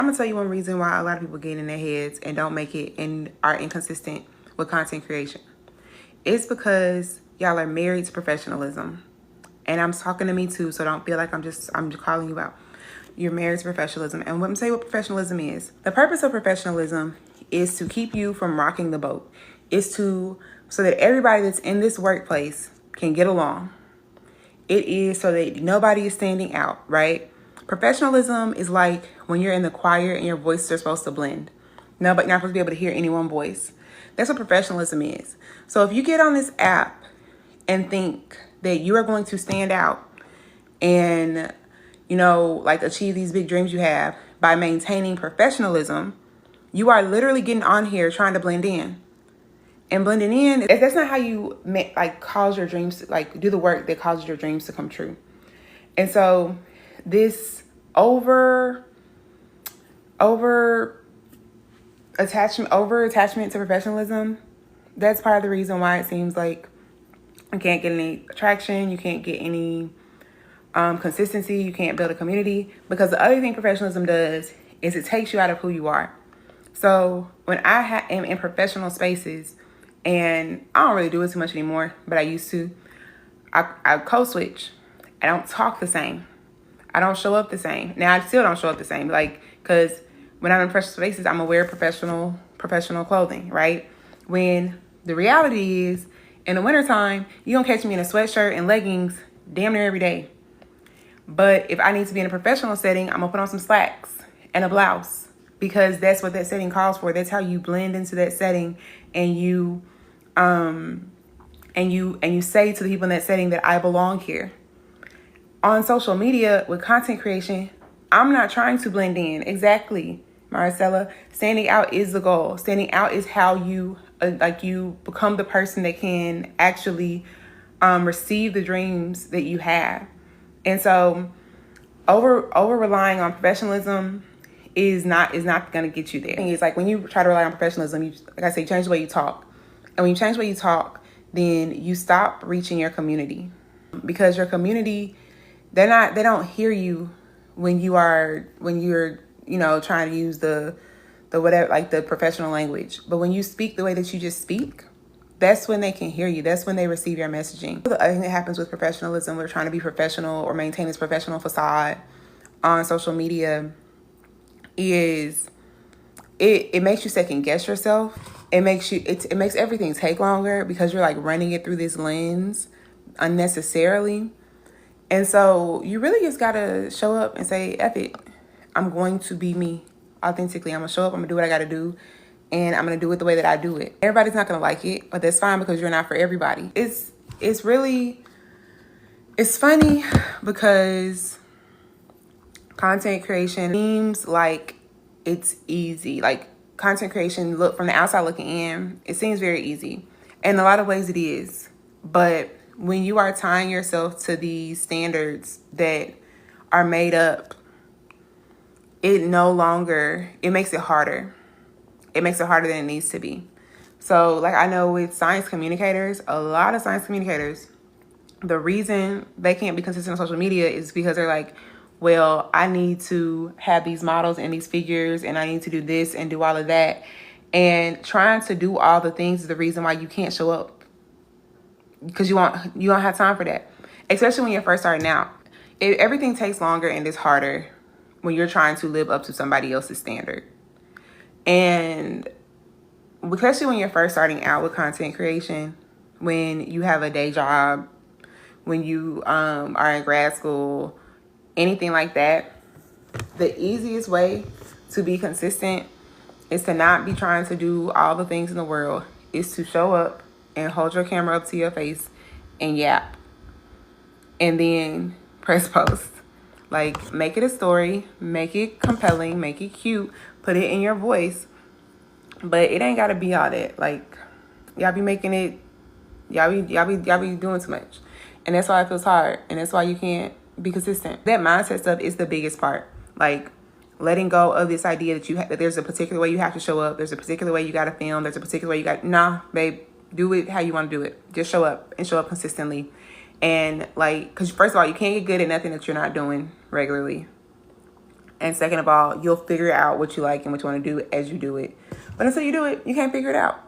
I'm gonna tell you one reason why a lot of people get in their heads and don't make it and are inconsistent with content creation. It's because y'all are married to professionalism. And I'm talking to me too, so don't feel like I'm just calling you out. You're married to professionalism. And let me tell you what professionalism is. The purpose of professionalism is to keep you from rocking the boat. It's so that everybody that's in this workplace can get along. It is so that nobody is standing out, right? Professionalism is like when you're in the choir and your voices are supposed to blend. No, but you're not supposed to be able to hear any one voice. That's what professionalism is. So if you get on this app and think that you are going to stand out and, like achieve these big dreams you have by maintaining professionalism, you are literally getting on here trying to blend in. And blending in, that's not how you cause your dreams, do the work that causes your dreams to come true. And so this over attachment to professionalism, that's part of the reason why it seems like you can't get any traction, you can't get any consistency, you can't build a community, because the other thing professionalism does is it takes you out of who you are. So when I am in professional spaces, and I don't really do it too much anymore, but I used to, I code switch. I don't talk the same. I don't show up the same. Now, I still don't show up the same, because when I'm in professional spaces, I'm aware of professional clothing, right? When the reality is, in the wintertime, you don't catch me in a sweatshirt and leggings damn near every day. But if I need to be in a professional setting, I'm gonna put on some slacks and a blouse, because that's what that setting calls for. That's how you blend into that setting, and you say to the people in that setting that I belong here. On social media with content creation, I'm not trying to blend in. Exactly, Marcella. Standing out is the goal. Standing out is how you you become the person that can actually receive the dreams that you have. And so over relying on professionalism is not going to get you there. It's like when you try to rely on professionalism, you, like I say, change the way you talk. And when you change the way you talk, then you stop reaching your community, because your community, they don't hear you when you're trying to use the whatever, the professional language. But when you speak the way that you just speak, that's when they can hear you. That's when they receive your messaging. The other thing that happens with professionalism, we're trying to be professional or maintain this professional facade on social media, is it makes you second guess yourself. It makes everything take longer, because you're running it through this lens unnecessarily. And so you really just gotta show up and say, F it, I'm going to be me authentically. I'm gonna show up, I'm gonna do what I gotta do, and I'm gonna do it the way that I do it. Everybody's not gonna like it, but that's fine, because you're not for everybody. It's funny because content creation seems like it's easy. Content creation, look from the outside looking in, it seems very easy. In a lot of ways it is. But when you are tying yourself to these standards that are made up, it makes it harder. It makes it harder than it needs to be. So I know with science communicators, a lot of science communicators, the reason they can't be consistent on social media is because they're well, I need to have these models and these figures, and I need to do this and do all of that. And trying to do all the things is the reason why you can't show up, because you don't have time for that, especially when you're first starting out. Everything takes longer and it's harder when you're trying to live up to somebody else's standard. And especially when you're first starting out with content creation, when you have a day job, when you are in grad school, anything like that, the easiest way to be consistent is to not be trying to do all the things in the world, is to show up and hold your camera up to your face and yap, and then press post. Make it a story, make it compelling, make it cute, put it in your voice, but it ain't gotta be all that. Y'all be making it, y'all be doing too much, and that's why it feels hard, and that's why you can't be consistent. That mindset stuff is the biggest part. Letting go of this idea that there's a particular way you have to show up, there's a particular way you gotta film, there's a particular way you got. Nah, babe, do it how you want to do it. Just show up, and show up consistently. And because first of all, you can't get good at nothing that you're not doing regularly. And second of all, you'll figure out what you like and what you want to do as you do it. But until you do it, you can't figure it out.